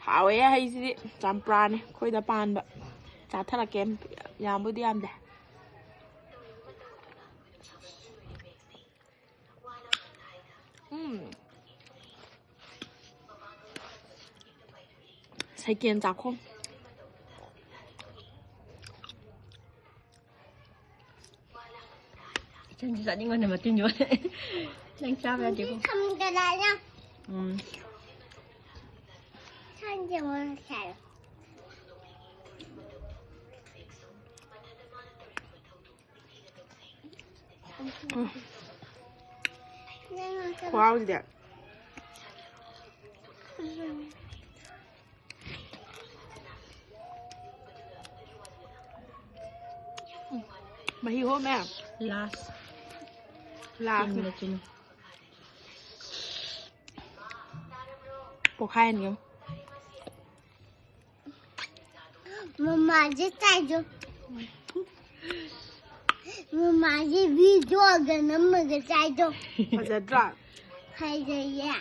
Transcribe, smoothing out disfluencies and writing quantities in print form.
ꯍꯥꯎꯋꯦ ꯍꯩꯁꯤꯗꯤ ꯆꯝꯄ꯭ꯔꯥꯅꯦ ꯑꯩꯈꯣꯏꯗ ꯄꯥꯟꯕ ꯆꯥꯊꯔꯛꯀꯦ ꯌꯥꯝꯕꯨꯗꯤ ꯌꯥꯝꯗꯦ ꯁꯩꯀꯦꯟ ꯆꯥꯛꯈꯣꯝฉันจะยิ่งวันไหนมาติ้งอยู่ยังชอบแบบเดียวกัน ทำกระดาษนะ ฉันจะมาใส่ว้าวเด็ดมาหิวแม่ last ลา จิ้มเลยจิ้ม ปกไข่เนี้ย मम्मा जी चाहिए मम्मा जी वीडियो अगर नमक चाहिए มันจะดรา खाई जाइए